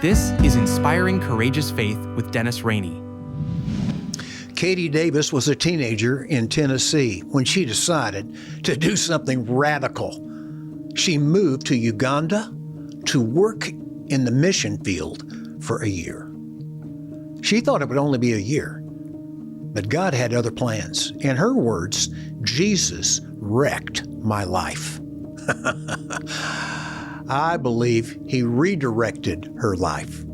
This is Inspiring Courageous Faith with Dennis Rainey. Katie Davis was a teenager in Tennessee when she decided to do something radical. She moved to Uganda to work in the mission field for a year. She thought it would only be a year, but God had other plans. In her words, Jesus wrecked my life. I believe he redirected her life.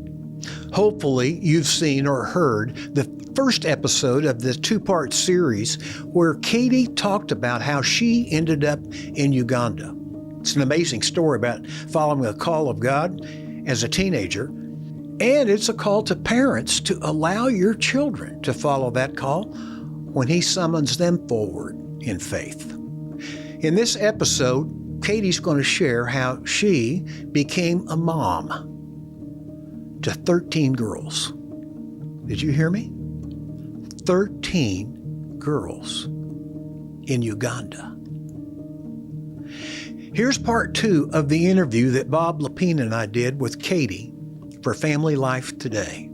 Hopefully, you've seen or heard the first episode of the two-part series where Katie talked about how she ended up in Uganda. It's an amazing story about following a call of God as a teenager, and it's a call to parents to allow your children to follow that call when he summons them forward in faith. In this episode, Katie's going to share how she became a mom to 13 girls. Did you hear me? 13 girls in Uganda. Here's part 2 of the interview that Bob Lapine and I did with Katie for Family Life Today.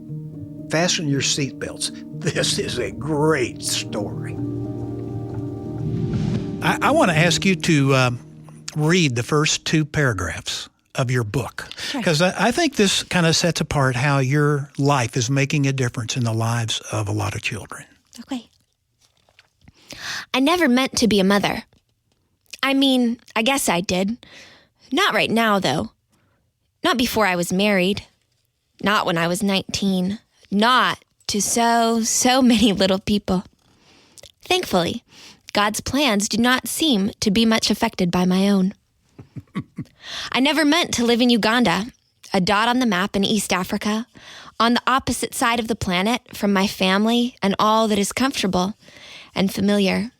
Fasten your seatbelts. This is a great story. I want to ask you to read the first 2 paragraphs of your book, because I think this kind of sets apart how your life is making a difference in the lives of a lot of children. Okay. I never meant to be a mother. I mean, I guess I did. Not right now, though. Not before I was married. Not when I was 19. Not to so many little people. Thankfully, God's plans do not seem to be much affected by my own. I never meant to live in Uganda, a dot on the map in East Africa, on the opposite side of the planet from my family and all that is comfortable and familiar.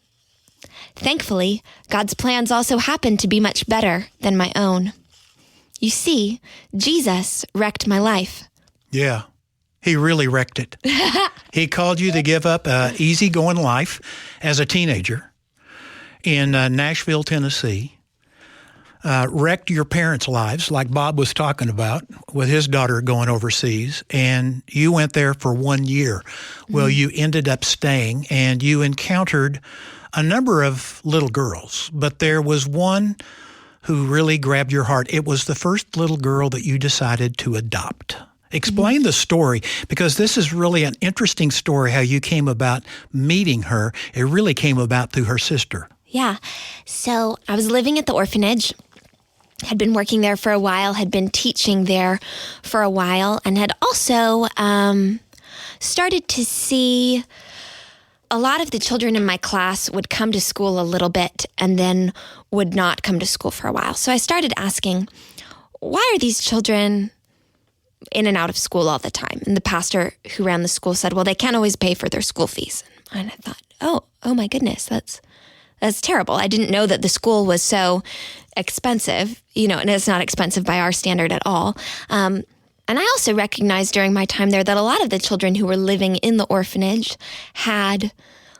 Thankfully, God's plans also happen to be much better than my own. You see, Jesus wrecked my life. Yeah, he really wrecked it. He called you to give up an easygoing life as a teenager in Nashville, Tennessee. Wrecked your parents' lives, like Bob was talking about, with his daughter going overseas, and you went there for 1 year. Well, you ended up staying, and you encountered a number of little girls, but there was one who really grabbed your heart. It was the first little girl that you decided to adopt. Explain the story, because this is really an interesting story, how you came about meeting her. It really came about through her sister. Yeah. So I was living at the orphanage, had been working there for a while, had been teaching there for a while, and had also started to see a lot of the children in my class would come to school a little bit and then would not come to school for a while. So I started asking, why are these children in and out of school all the time? And the pastor who ran the school said, well, they can't always pay for their school fees. And I thought, oh my goodness, that's terrible. I didn't know that the school was so expensive, and it's not expensive by our standard at all. And I also recognized during my time there that a lot of the children who were living in the orphanage had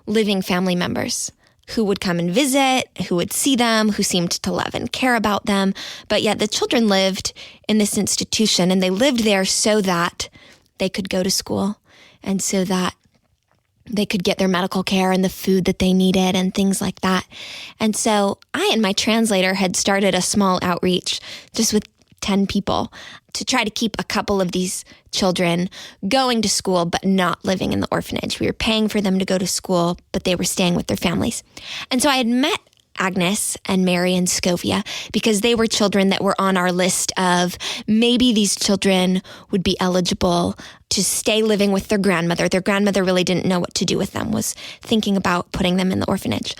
living family members who would come and visit, who would see them, who seemed to love and care about them. But yet the children lived in this institution, and they lived there so that they could go to school and so that they could get their medical care and the food that they needed and things like that. And so I and my translator had started a small outreach just with 10 people to try to keep a couple of these children going to school but not living in the orphanage. We were paying for them to go to school, but they were staying with their families. And so I had met Agnes and Mary and Scovia because they were children that were on our list of maybe these children would be eligible to stay living with their grandmother. Their grandmother really didn't know what to do with them, was thinking about putting them in the orphanage.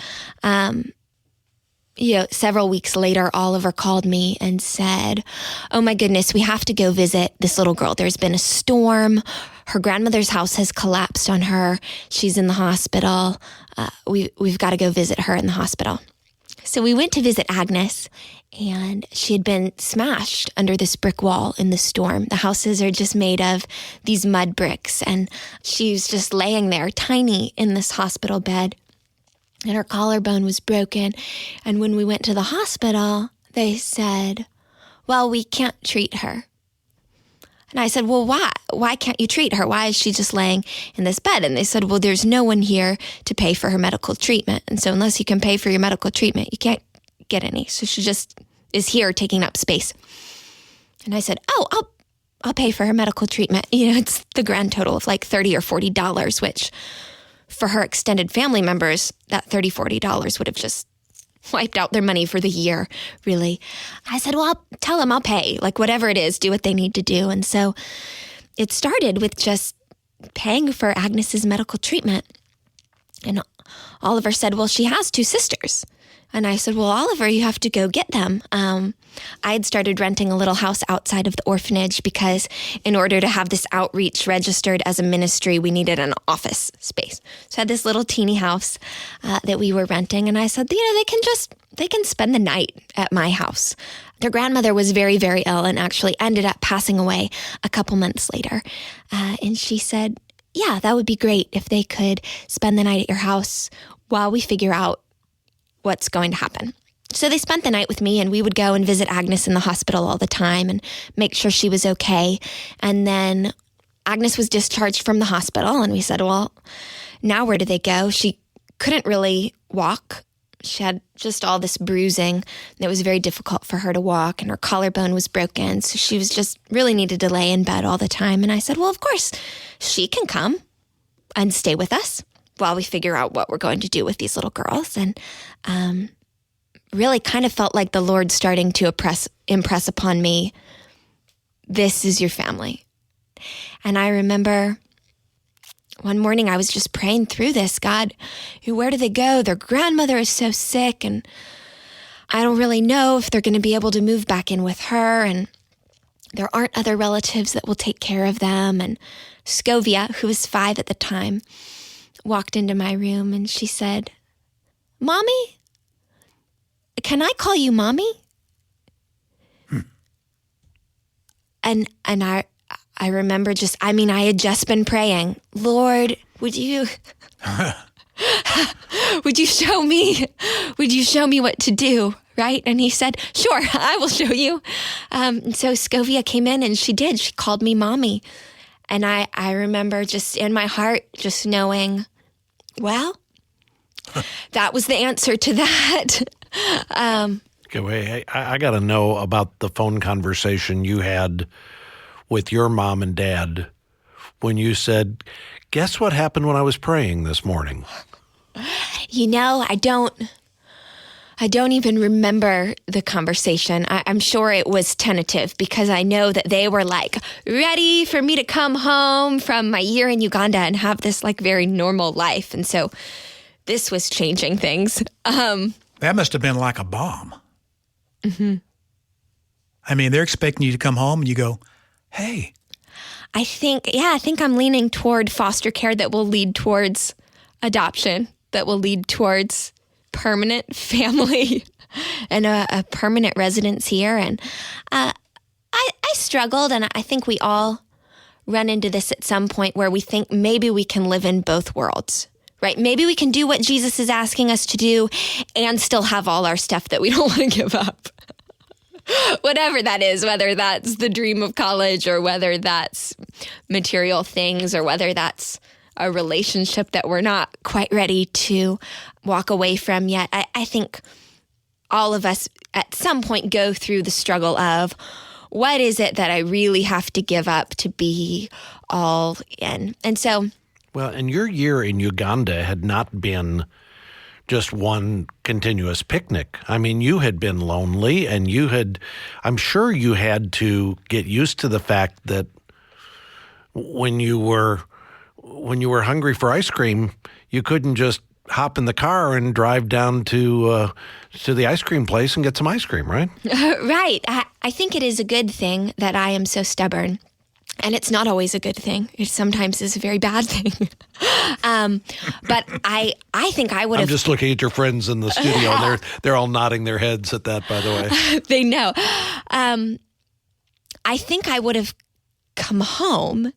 Several weeks later, Oliver called me and said, oh my goodness, we have to go visit this little girl. There's been a storm. Her grandmother's house has collapsed on her. She's in the hospital. We've got to go visit her in the hospital. So we went to visit Agnes, and she had been smashed under this brick wall in the storm. The houses are just made of these mud bricks, and she's just laying there, tiny, in this hospital bed. And her collarbone was broken. And when we went to the hospital, they said, well, we can't treat her. And I said, well, why? Why can't you treat her? Why is she just laying in this bed? And they said, well, there's no one here to pay for her medical treatment. And so unless you can pay for your medical treatment, you can't get any. So she just is here taking up space. And I said, oh, I'll pay for her medical treatment. It's the grand total of like $30 or $40, which for her extended family members, that $30, $40 would have just wiped out their money for the year, really. I said, well, I'll tell them I'll pay, like whatever it is, do what they need to do. And so it started with just paying for Agnes's medical treatment. And Oliver said, well, she has 2 sisters. And I said, well, Oliver, you have to go get them. I had started renting a little house outside of the orphanage because in order to have this outreach registered as a ministry, we needed an office space. So I had this little teeny house that we were renting. And I said, they can spend the night at my house. Their grandmother was very, very ill and actually ended up passing away a couple months later. And she said, yeah, that would be great if they could spend the night at your house while we figure out what's going to happen. So they spent the night with me, and we would go and visit Agnes in the hospital all the time and make sure she was okay. And then Agnes was discharged from the hospital, and we said, well, now where do they go? She couldn't really walk. She had just all this bruising, and it was very difficult for her to walk, and her collarbone was broken. So she was just really needed to lay in bed all the time. And I said, well, of course, she can come and stay with us while we figure out what we're going to do with these little girls. And really kind of felt like the Lord starting to impress upon me, this is your family. And I remember one morning I was just praying through this. God, where do they go? Their grandmother is so sick, and I don't really know if they're going to be able to move back in with her, and there aren't other relatives that will take care of them. And Scovia, who was 5 at the time, walked into my room and she said, Mommy, can I call you Mommy? And I remember I had just been praying, Lord, would you show me what to do, right? And he said, sure, I will show you. So Scovia came in and she did. She called me Mommy. And I remember just in my heart, just knowing, well, that was the answer to that. Okay, wait, I got to know about the phone conversation you had with your mom and dad when you said, guess what happened when I was praying this morning? I don't even remember the conversation. I'm sure it was tentative because I know that they were like ready for me to come home from my year in Uganda and have this like very normal life. And so this was changing things. That must have been like a bomb. Mm-hmm. I mean, they're expecting you to come home and you go, hey. I think I'm leaning toward foster care that will lead towards adoption, that will lead towards permanent family and a permanent residence here. And I struggled, and I think we all run into this at some point where we think maybe we can live in both worlds, right? Maybe we can do what Jesus is asking us to do and still have all our stuff that we don't want to give up. Whatever that is, whether that's the dream of college or whether that's material things or whether that's a relationship that we're not quite ready to walk away from yet. I think all of us at some point go through the struggle of what is it that I really have to give up to be all in? And so... Well, and your year in Uganda had not been just one continuous picnic. I mean, you had been lonely, and I'm sure you had to get used to the fact that when you were hungry for ice cream, you couldn't just hop in the car and drive down to the ice cream place and get some ice cream, right? Right. I think it is a good thing that I am so stubborn. And it's not always a good thing. It sometimes is a very bad thing. But I think I would have... I'm just looking at your friends in the studio, and they're all nodding their heads at that, by the way. They know. I think I would have come home,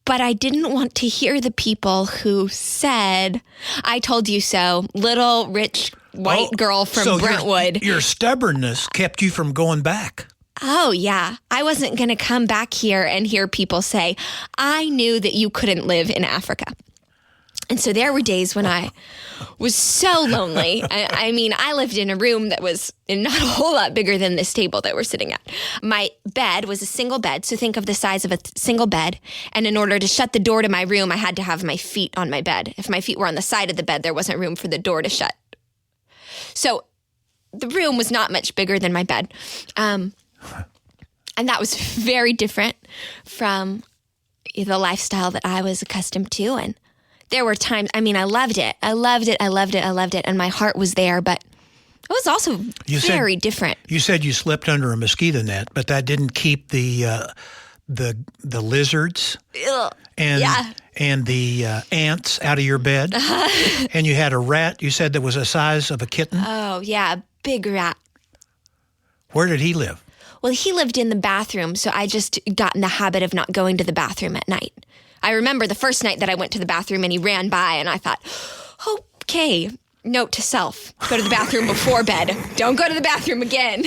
but I didn't want to hear the people who said, I told you so, little rich white girl from Brentwood. Your stubbornness kept you from going back. Oh, yeah. I wasn't going to come back here and hear people say, I knew that you couldn't live in Africa. And so there were days when I was so lonely. I mean, I lived in a room that was not a whole lot bigger than this table that we're sitting at. My bed was a single bed, so think of the size of a single bed. And in order to shut the door to my room, I had to have my feet on my bed. If my feet were on the side of the bed, there wasn't room for the door to shut. So the room was not much bigger than my bed. And that was very different from the lifestyle that I was accustomed to. And there were times, I mean, I loved it. I loved it. And my heart was there, but it was also very different. You said you slept under a mosquito net, but that didn't keep the lizards and the ants out of your bed. And you had a rat, you said that was the size of a kitten? Oh, yeah, a big rat. Where did he live? Well, he lived in the bathroom, so I just got in the habit of not going to the bathroom at night. I remember the first night that I went to the bathroom and he ran by and I thought, okay, note to self, go to the bathroom before bed. Don't go to the bathroom again.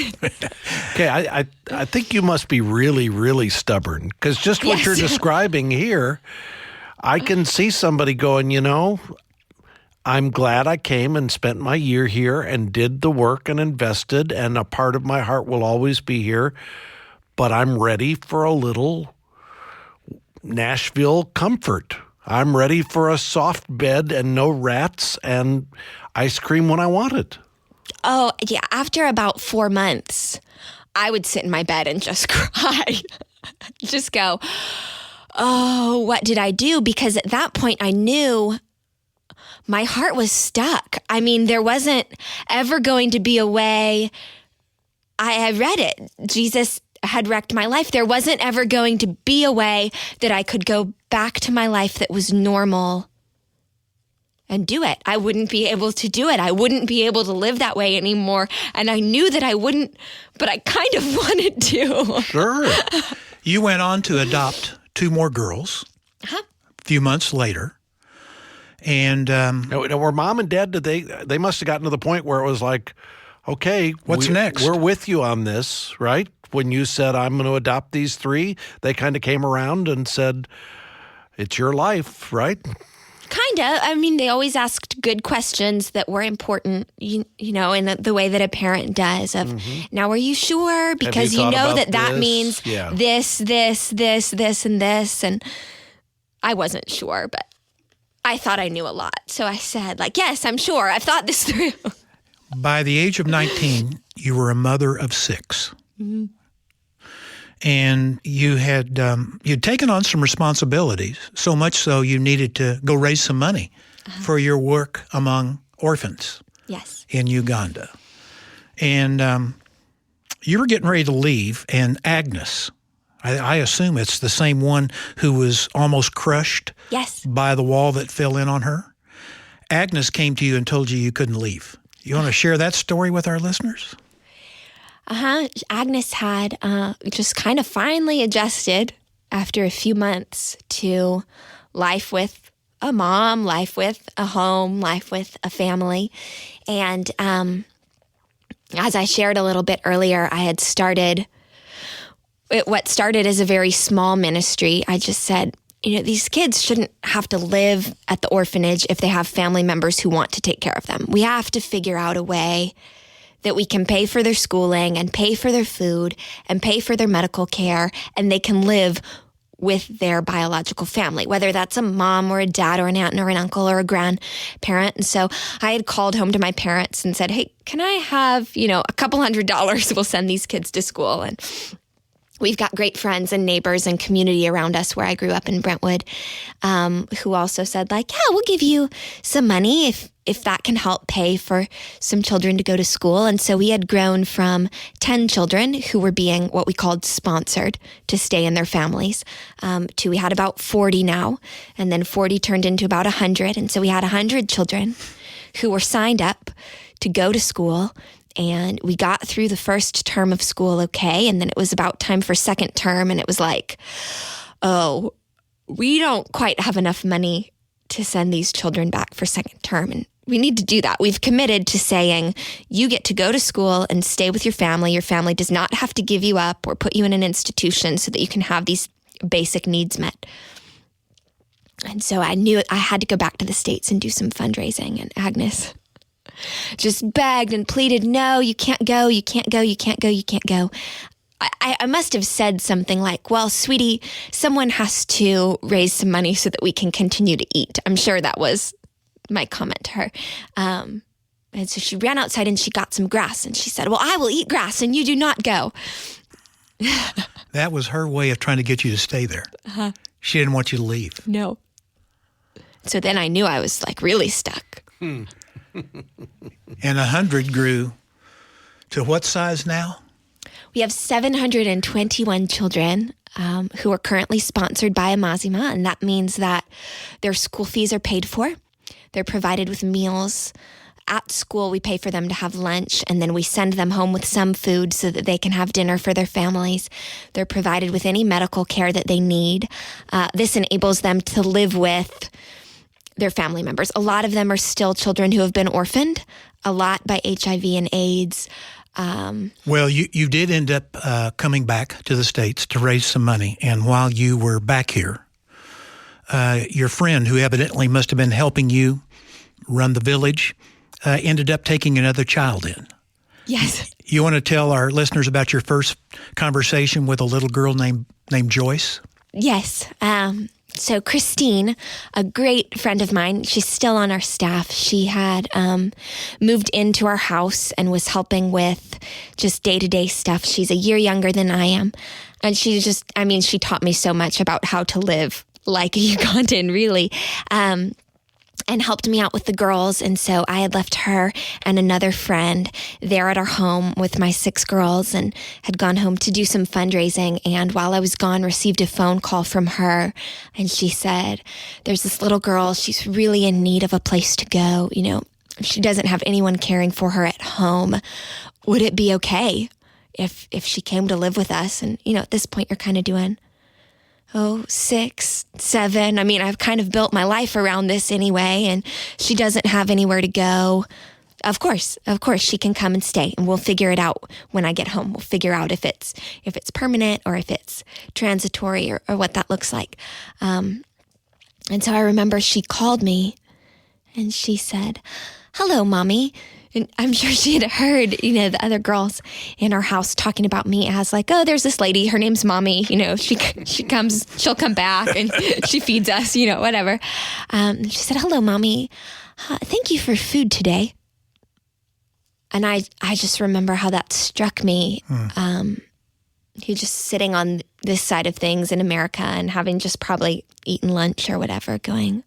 Okay, I think you must be really, really stubborn because just what you're describing here, I can see somebody going, I'm glad I came and spent my year here and did the work and invested, and a part of my heart will always be here, but I'm ready for a little Nashville comfort. I'm ready for a soft bed and no rats and ice cream when I want it. Oh, yeah. After about 4 months, I would sit in my bed and just cry. Just go, oh, what did I do? Because at that point, I knew my heart was stuck. I mean, there wasn't ever going to be a way. I read it. Jesus had wrecked my life. There wasn't ever going to be a way that I could go back to my life that was normal and do it. I wouldn't be able to do it. I wouldn't be able to live that way anymore. And I knew that I wouldn't, but I kind of wanted to. Sure. You went on to adopt 2 more girls a few months later. And were mom and dad, they must have gotten to the point where it was like, okay, what's next? We're with you on this, right? When you said, I'm going to adopt these 3, they kind of came around and said, it's your life, right? Kind of. I mean, they always asked good questions that were important, in the way that a parent does of, now, are you sure? Because you know that means this, and this. And I wasn't sure, but I thought I knew a lot. So I said, yes, I'm sure. I've thought this through. By the age of 19, you were a mother of 6. Mm-hmm. And you had you'd taken on some responsibilities, so much so you needed to go raise some money for your work among orphans in Uganda. And you were getting ready to leave, and Agnes, I assume it's the same one who was almost crushed by the wall that fell in on her. Agnes came to you and told you couldn't leave. You want to share that story with our listeners? Agnes had just kind of finally adjusted after a few months to life with a mom, life with a home, life with a family. And as I shared a little bit earlier, I had started what started as a very small ministry. I just said, these kids shouldn't have to live at the orphanage if they have family members who want to take care of them. We have to figure out a way that we can pay for their schooling and pay for their food and pay for their medical care, and they can live with their biological family, whether that's a mom or a dad or an aunt or an uncle or a grandparent. And so I had called home to my parents and said, hey, can I have, a couple $100? We'll send these kids to school. And we've got great friends and neighbors and community around us where I grew up in Brentwood, who also said, we'll give you some money if that can help pay for some children to go to school. And so we had grown from 10 children who were being what we called sponsored to stay in their families, to we had about 40 now, and then 40 turned into about 100. And so we had 100 children who were signed up to go to school. And we got through the first term of school okay. And then it was about time for second term. And it was like, oh, we don't quite have enough money to send these children back for second term. And we need to do that. We've committed to saying, you get to go to school and stay with your family. Your family does not have to give you up or put you in an institution so that you can have these basic needs met. And so I knew I had to go back to the States and do some fundraising. And Agnes just begged and pleaded, no, you can't go, you can't go, you can't go, you can't go. I must have said something like, well, sweetie, someone has to raise some money so that we can continue to eat. I'm sure that was my comment to her. And so she ran outside and she got some grass and she said, well, I will eat grass and you do not go. That was her way of trying to get you to stay there. Uh-huh. She didn't want you to leave. No. So then I knew I was like really stuck. And 100 grew to what size now? We have 721 children who are currently sponsored by Amazima, and that means that their school fees are paid for. They're provided with meals. At school, we pay for them to have lunch, and then we send them home with some food so that they can have dinner for their families. They're provided with any medical care that they need. This enables them to live with their family members. A lot of them are still children who have been orphaned, a lot by HIV and AIDS. Well, you did end up coming back to the States to raise some money, and while you were back here, your friend, who evidently must have been helping you run the village, ended up taking another child in. Yes. You want to tell our listeners about your first conversation with a little girl named Joyce? Yes. So Christine, a great friend of mine, she's still on our staff. She had moved into our house and was helping with just day-to-day stuff. She's a year younger than I am. And she taught me so much about how to live like a Ugandan, really. And helped me out with the girls. And so I had left her and another friend there at our home with my 6 girls and had gone home to do some fundraising. And while I was gone, received a phone call from her. And she said, there's this little girl. She's really in need of a place to go. You know, she doesn't have anyone caring for her at home. Would it be okay if she came to live with us? And, you know, at this point, you're kind of doing 6, 7. I mean, I've kind of built my life around this anyway, and she doesn't have anywhere to go. Of course, she can come and stay, and we'll figure it out when I get home. We'll figure out if it's permanent or if it's transitory or what that looks like. And so I remember she called me, and she said, "Hello, Mommy." And I'm sure she had heard, you know, the other girls in our house talking about me as like, oh, there's this lady, her name's Mommy, you know, she'll come back and she feeds us, you know, whatever. She said, "Hello, Mommy. Thank you for food today." And I just remember how that struck me. He just sitting on this side of things in America and having just probably eaten lunch or whatever, going,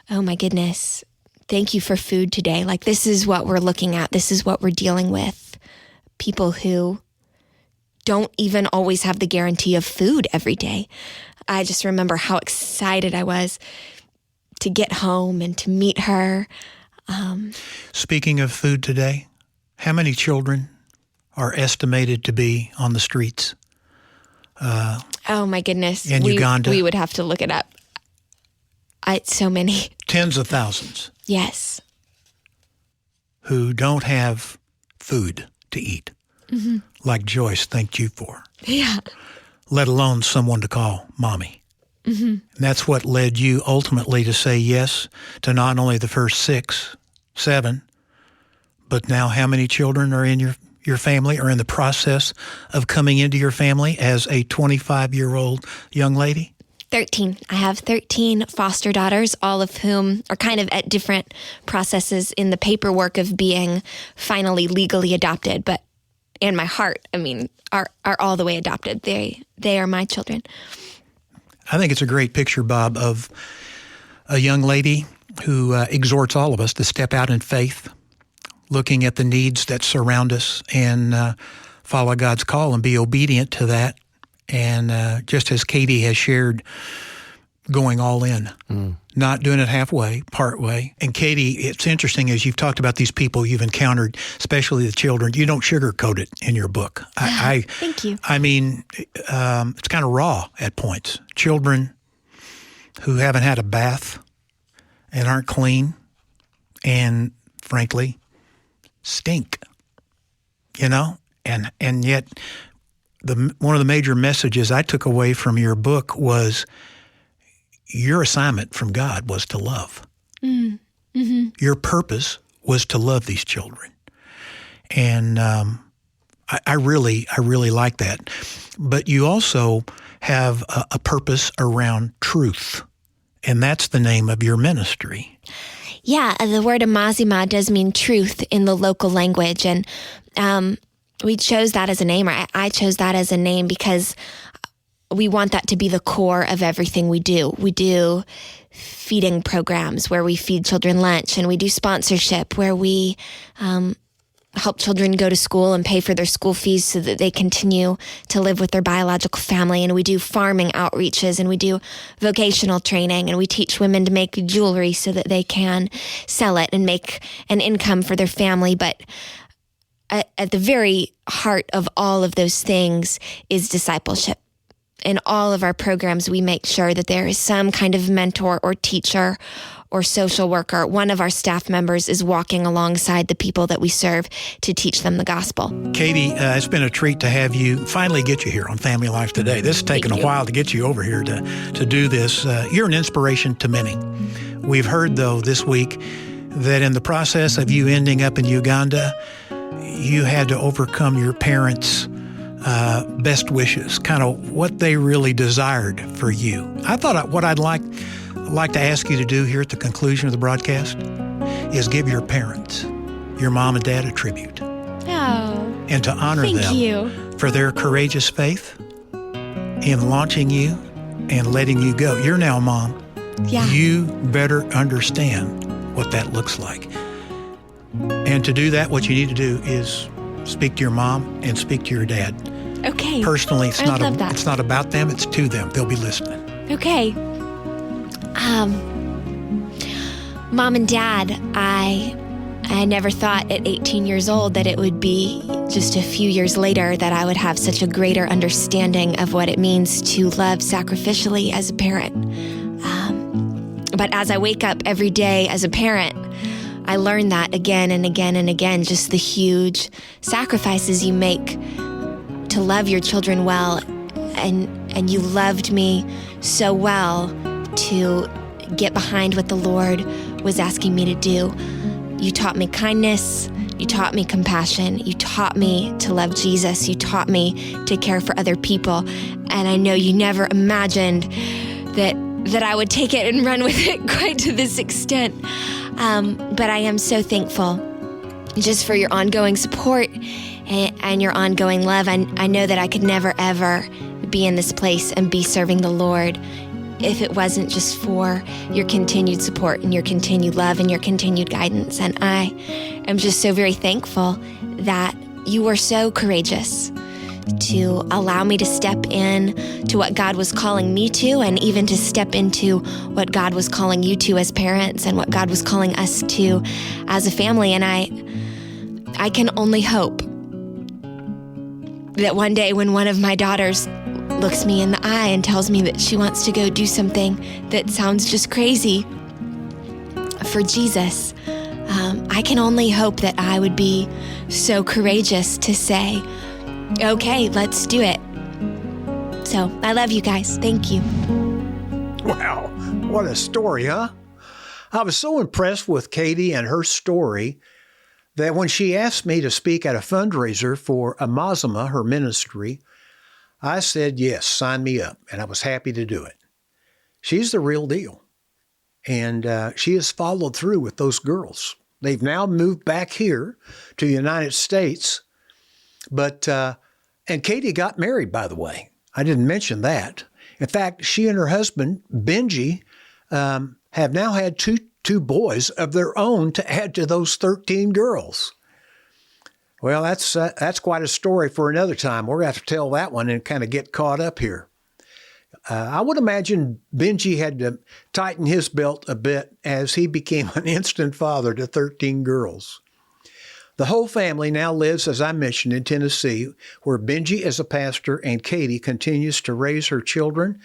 oh my goodness. Thank you for food today. Like, this is what we're looking at. This is what we're dealing with. People who don't even always have the guarantee of food every day. I just remember how excited I was to get home and to meet her. Speaking of food today, how many children are estimated to be on the streets? Oh my goodness. In Uganda? We would have to look it up. So many. Tens of thousands. Yes. Who don't have food to eat, like Joyce thanked you for. Yeah. Let alone someone to call Mommy. And that's what led you ultimately to say yes to not only the first 6, 7, but now how many children are in your family or in the process of coming into your family as a 25-year-old young lady? 13. I have 13 foster daughters, all of whom are kind of at different processes in the paperwork of being finally legally adopted, but in my heart, I mean, are all the way adopted. They are my children. I think it's a great picture, Bob, of a young lady who exhorts all of us to step out in faith, looking at the needs that surround us and follow God's call and be obedient to that. And just as Katie has shared, going all in, not doing it halfway, part way. And Katie, it's interesting as you've talked about these people you've encountered, especially the children, you don't sugarcoat it in your book. Thank you. I mean, it's kind of raw at points. Children who haven't had a bath, and aren't clean and, frankly, stink, And yet one of the major messages I took away from your book was your assignment from God was to love. Mm-hmm. Your purpose was to love these children. And I really like that. But you also have a purpose around truth, and that's the name of your ministry. Yeah, the word Amazima does mean truth in the local language, and we chose that as a name, or I chose that as a name because we want that to be the core of everything we do. We do feeding programs where we feed children lunch, and we do sponsorship where we help children go to school and pay for their school fees so that they continue to live with their biological family. And we do farming outreaches, and we do vocational training, and we teach women to make jewelry so that they can sell it and make an income for their family. But at the very heart of all of those things is discipleship. In all of our programs, we make sure that there is some kind of mentor or teacher or social worker. One of our staff members is walking alongside the people that we serve to teach them the gospel. Katie, it's been a treat to have you, finally get you here on Family Life Today. This has taken a while to get you over here to do this. You're an inspiration to many. We've heard, though, this week that in the process of you ending up in Uganda, you had to overcome your parents' best wishes, kind of what they really desired for you. I thought what I'd like to ask you to do here at the conclusion of the broadcast is give your parents, your mom and dad, a tribute. Oh, and to honor them for their courageous faith in launching you and letting you go. You're now a mom. Yeah. You better understand what that looks like. And to do that, what you need to do is speak to your mom and speak to your dad. Okay. Personally, it's I not love that. It's not about them, it's to them. They'll be listening. Okay. Mom and Dad, I never thought at 18 years old that it would be just a few years later that I would have such a greater understanding of what it means to love sacrificially as a parent. But as I wake up every day as a parent, I learn that again and again and again, just the huge sacrifices you make to love your children well. And you loved me so well to get behind what the Lord was asking me to do. You taught me kindness. You taught me compassion. You taught me to love Jesus. You taught me to care for other people. And I know you never imagined that I would take it and run with it quite to this extent. But I am so thankful just for your ongoing support and your ongoing love. I know that I could never, ever be in this place and be serving the Lord if it wasn't just for your continued support and your continued love and your continued guidance. And I am just so very thankful that you were so courageous to allow me to step in to what God was calling me to, and even to step into what God was calling you to as parents and what God was calling us to as a family. And I can only hope that one day when one of my daughters looks me in the eye and tells me that she wants to go do something that sounds just crazy for Jesus, I can only hope that I would be so courageous to say, okay, let's do it. So I love you guys. Thank you. Wow, what a story, huh? I was so impressed with Katie and her story that when she asked me to speak at a fundraiser for Amazima, her ministry, I said, yes, sign me up, and I was happy to do it. She's the real deal, and she has followed through with those girls. They've now moved back here to the United States, and Katie got married, by the way. I didn't mention that. In fact, she and her husband, Benji, have now had two boys of their own to add to those 13 girls. Well, that's quite a story for another time. We're going to have to tell that one and kind of get caught up here. I would imagine Benji had to tighten his belt a bit as he became an instant father to 13 girls. The whole family now lives, as I mentioned, in Tennessee, where Benji is a pastor and Katie continues to raise her children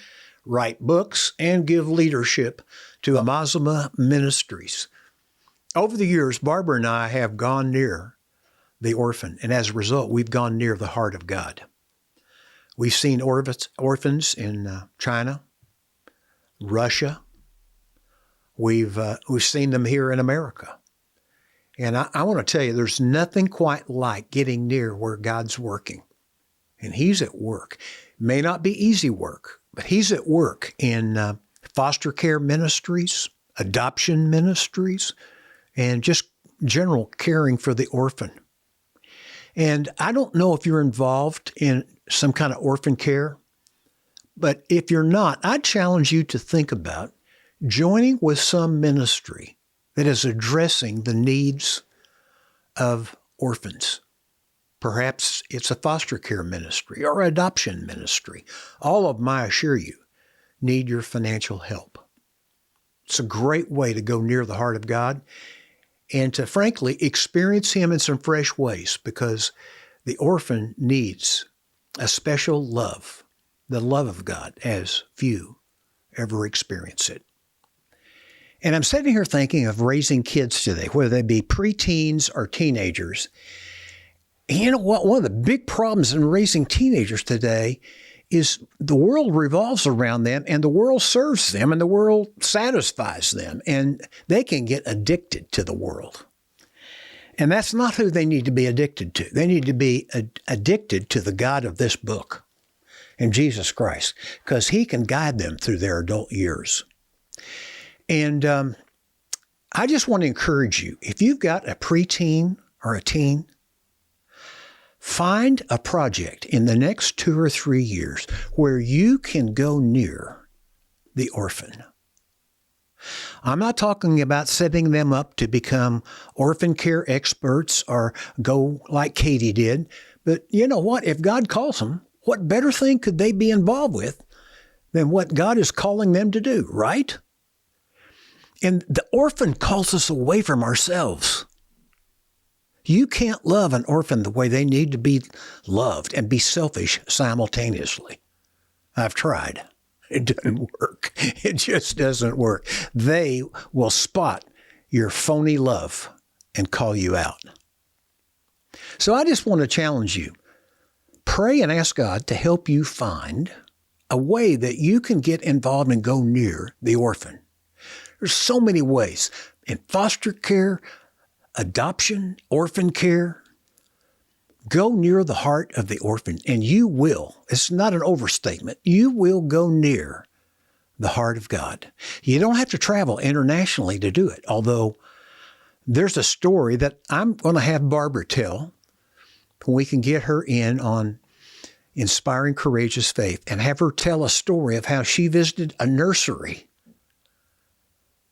write books, and give leadership to Amazima Ministries. Over the years, Barbara and I have gone near the orphan, and as a result, we've gone near the heart of God. We've seen orphans in China, Russia. We've seen them here in America. And I want to tell you, there's nothing quite like getting near where God's working. And He's at work. May not be easy work, but He's at work in foster care ministries, adoption ministries, and just general caring for the orphan. And I don't know if you're involved in some kind of orphan care, but if you're not, I'd challenge you to think about joining with some ministry that is addressing the needs of orphans. Perhaps it's a foster care ministry or adoption ministry. All of them, I assure you, need your financial help. It's a great way to go near the heart of God and to, frankly, experience Him in some fresh ways, because the orphan needs a special love, the love of God, as few ever experience it. And I'm sitting here thinking of raising kids today, whether they be preteens or teenagers. And you know what? One of the big problems in raising teenagers today is the world revolves around them, and the world serves them, and the world satisfies them, and they can get addicted to the world. And that's not who they need to be addicted to. They need to be addicted to the God of this book and Jesus Christ, because He can guide them through their adult years. And I just want to encourage you, if you've got a preteen or a teen, find a project in the next 2 or 3 years where you can go near the orphan. I'm not talking about setting them up to become orphan care experts or go like Katie did, but you know what? If God calls them, what better thing could they be involved with than what God is calling them to do, right? And the orphan calls us away from ourselves. You can't love an orphan the way they need to be loved and be selfish simultaneously. I've tried. It doesn't work. It just doesn't work. They will spot your phony love and call you out. So I just want to challenge you. Pray and ask God to help you find a way that you can get involved and go near the orphan. There's so many ways. In foster care, adoption, orphan care, go near the heart of the orphan, and you will. It's not an overstatement. You will go near the heart of God. You don't have to travel internationally to do it, although there's a story that I'm going to have Barbara tell when we can get her in on Inspiring Courageous Faith and have her tell a story of how she visited a nursery,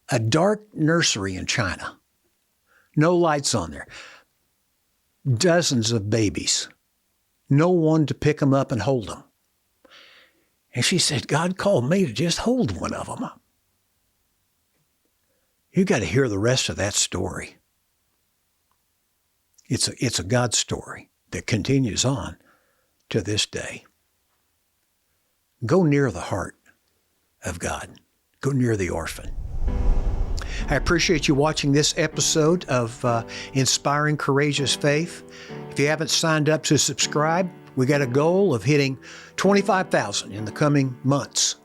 a dark nursery in China. No lights on there. Dozens of babies. No one to pick them up and hold them. And she said, God called me to just hold one of them. You got to hear the rest of that story. It's a God story that continues on to this day. Go near the heart of God. Go near the orphan. I appreciate you watching this episode of Inspiring Courageous Faith. If you haven't signed up to subscribe, we got a goal of hitting 25,000 in the coming months.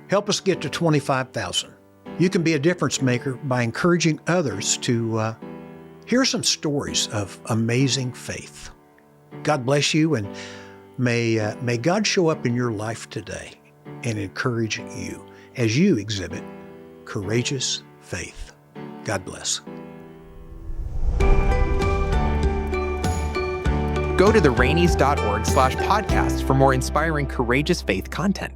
Help us get to 25,000. You can be a difference maker by encouraging others to hear some stories of amazing faith. God bless you, and may God show up in your life today and encourage you as you exhibit courageous faith. God bless. Go to therainies.org/podcast for more inspiring courageous faith content.